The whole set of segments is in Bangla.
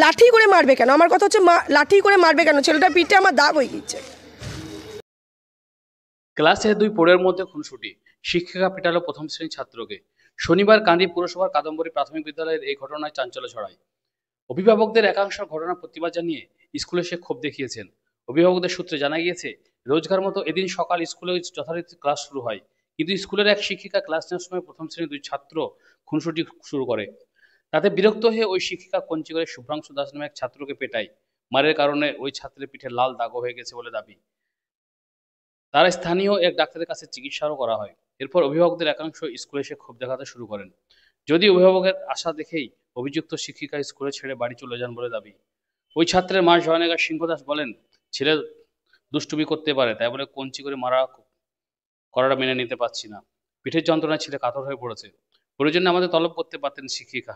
লাঠি করে মারবে কেন? আমার কথা হচ্ছে লাঠি করে মারবে কেন? ছেলেটার পিঠে আমার দাগ হয়ে গিয়েছে। ক্লাসে 2 পড়ের মধ্যে খুনসুটি, শিক্ষিকা পেটালো প্রথম শ্রেণীর ছাত্রকে। শনিবার কান্দি পুরসভার কাদম্বরী প্রাথমিক বিদ্যালয়ের এই ঘটনায় চাঞ্চল্য ছড়ায়। অভিভাবকদের একাংশ ঘটনার প্রতিবাদ জানিয়ে স্কুলে এসে ক্ষোভ দেখিয়েছেন। অভিভাবকদের সূত্রে জানা গিয়েছে, রোজগার মতো এদিন সকাল স্কুলে যথারীতি ক্লাস শুরু হয়, কিন্তু স্কুলের এক শিক্ষিকা ক্লাস নেওয়ার সময় প্রথম শ্রেণীর 2 ছাত্র খুনসুটি শুরু করে। তাতে বিরক্ত হয়ে ওই শিক্ষিকা কঞ্চি করে শুভ্রাংশু দাস নামে এক ছাত্রকে পেটায়। মারের কারণে ওই ছাত্রের পিঠে লাল দাগ হয়ে গেছে বলে দাবি। তারা স্থানীয় এক ডাক্তারের কাছে চিকিৎসাও করা হয়। এরপর অভিভাবকদের একাংশ স্কুলে এসে ক্ষোভ দেখাতে শুরু করেন। যদি অভিভাবকের আশা দেখেই অভিযুক্ত শিক্ষিকা স্কুলে ছেড়ে বাড়ি চলে যান বলে দাবি। ওই ছাত্রের মা জয়নাগা সিংহ দাস বলেন, ছেলে দুষ্টুমি করতে পারে, তাই বলে কঞ্চি করে করাটা মেনে নিতে পারছি না। পিঠের যন্ত্রণায় ছেলে কাতর হয়ে পড়েছে। প্রয়োজনে আমাদের তলব করতে পারতেন শিক্ষিকা।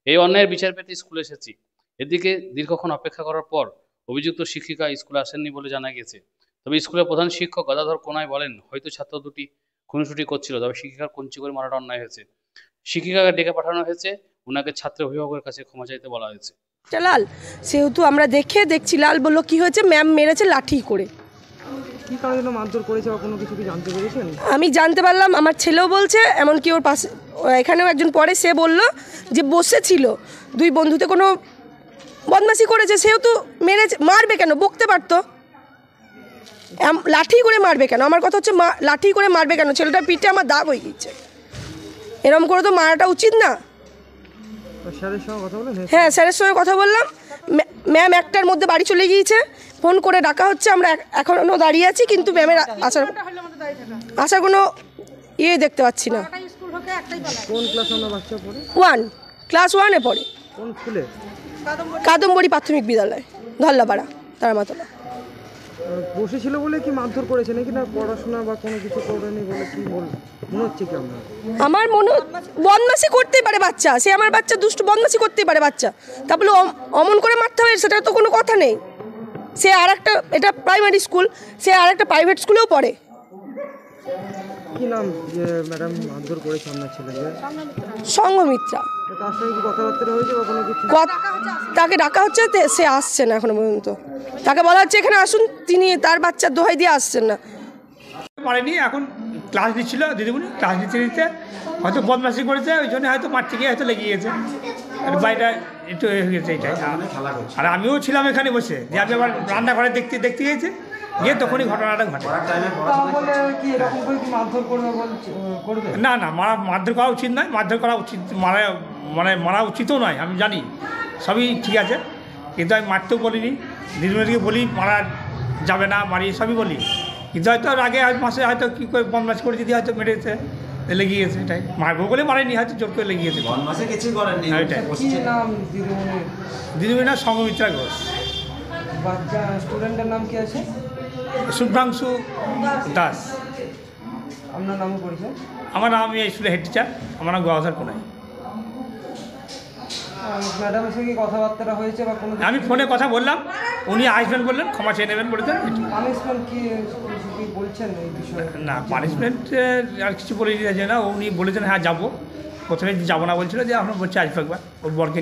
এই অন্যায়ের বিচার পেতে স্কুলে এসেছি। এদিকে দীর্ঘক্ষণ অপেক্ষা করার পর অভিযুক্ত শিক্ষিকা স্কুলে আসেননি বলে জানা গেছে। তবে স্কুলের প্রধান শিক্ষক গদাধর কোনাই বলেন, হয়তো ছাত্র দুটি খুনসুটি করছিল, তবে শিক্ষিকার কঞ্চি করে মারাটা অন্যায় হয়েছে। শিক্ষিকাকে ডেকে পাঠানো হয়েছে, ওনাকে ছাত্র অভিভাবকের কাছে ক্ষমা চাইতে বলা হয়েছে। লাল সেহেতু আমরা দেখছি, লাল বললো কি হয়েছে, ম্যাম মেরেছে লাঠি করে। কি কারণে মারধর করেছে বা কোনো কিছু কি জানতে পেরেছেন? আমি জানতে পারলাম, আমার ছেলেও বলছে, এমনকি ওর পাশে এখানেও একজন পড়ে, সে বলল যে বসেছিল, 2 বন্ধুতে কোনো বদমাশি করেছে, সেহেতু মেরেছে। মারবে কেন? বকতে পারতো। লাঠি করে মারবে কেন? আমার কথা হচ্ছে লাঠি করে মারবে কেন? ছেলেটার পিঠে আমার দাগ হয়ে গিয়েছে। এরকম করে তো মারাটা উচিত না। হ্যাঁ, স্যারের সঙ্গে কথা বললাম। ম্যাম 1টার মধ্যে বাড়ি চলে গিয়েছে, ফোন করে ডাকা হচ্ছে, আমরা এখনও দাঁড়িয়ে আছি, কিন্তু ম্যামের আসার কোনো দেখতে পাচ্ছি না। কোন ক্লাসে বাচ্চা পড়ে? 1 ক্লাস 1-এ পড়ে। কোন স্কুলে? কাদম্বরী প্রাথমিক বিদ্যালয়, ধল্লাপাড়া, তারামাতলা। বসেছিল বলে কি মারধর করেছে নাকি না পড়াশোনা বা কোনো কিছু করেনি বলে কি মনে হচ্ছে কি আপনার? আমার মনে বদমাশি করতেই পারে বাচ্চা, সে আমার বাচ্চা, দুষ্টু বদমাশি করতেই পারে বাচ্চা, তারপরে অমন করে মারতে হবে সেটা তো কোনো কথা নেই। সে আরেকটা, এটা প্রাইমারি স্কুল, সে আরেকটা প্রাইভেট স্কুলেও পড়ে। কি নাম যে ম্যাডাম মারধর করেছে আপনার ছেলেকে? সংঘমিত্রা। তার সঙ্গে কি কথাবার্তা হয়েছে বা কোনো কিছু? তাকে ডাকা হচ্ছে, সে আসছে না এখনো পর্যন্ত। তাকে বলা হচ্ছে এখানে আসুন, তিনি তার বাচ্চার দোহাই দিয়ে আসছেন না। পারেনি, এখন ক্লাস দিচ্ছিল দিদিমণি, ক্লাস দিতে হয়তো বদমাশি করেছে, ওই জন্য হয়তো মারতে গিয়ে হয়তো লেগে গিয়েছে, বাড়িটা একটু হয়ে গেছে এটাই। আর আমিও ছিলাম এখানে বসে, যে আমি আবার রান্নাঘরে দেখতে গিয়েছে, গিয়ে তখনই ঘটনাটা ঘটে। না না, মারধর করা উচিত নয়, মারধর করা উচিত, মারা উচিতও নয়, আমি জানি সবই ঠিক আছে, কিন্তু আমি মারতেও বলিনি, দিদিমণিকে বলি মারা যাবে না, মারি সবই বলি, কিন্তু হয়তো আগে মাসে হয়তো কী করে বদমাশ করে যদি হয়তো মেরেছে, লেগে গিয়েছে, এটাই। মারবো বলে মারেনি, হয়তো জোর করে লেগে গিয়েছে। দিদিমণির নাম সংঘমিত্রা ঘোষ। স্টুডেন্টের নাম কি আছে? শুভ্রাংশু দাস। আপনার নাম পরিচয়? আমার নাম, আমি স্কুলের হেড টিচার, আমার নাম গদাধর কোনাই। ম্যাডামের সঙ্গে কথাবার্তা হয়েছে বা কোনো? আমি ফোনে কথা বললাম, উনি আসবেন বললেন, ক্ষমা চেয়ে নেবেন বলেছেন। পানিশমেন্ট কি বলছেন এই বিষয়ে? না, পানিশমেন্ট আর কিছু বলে দিয়েছে না, উনি বলেছেন হ্যাঁ যাবো। প্রথমে যাবো না বলছিল, যে আমরা বলছি আসবো একবার ওর বরকে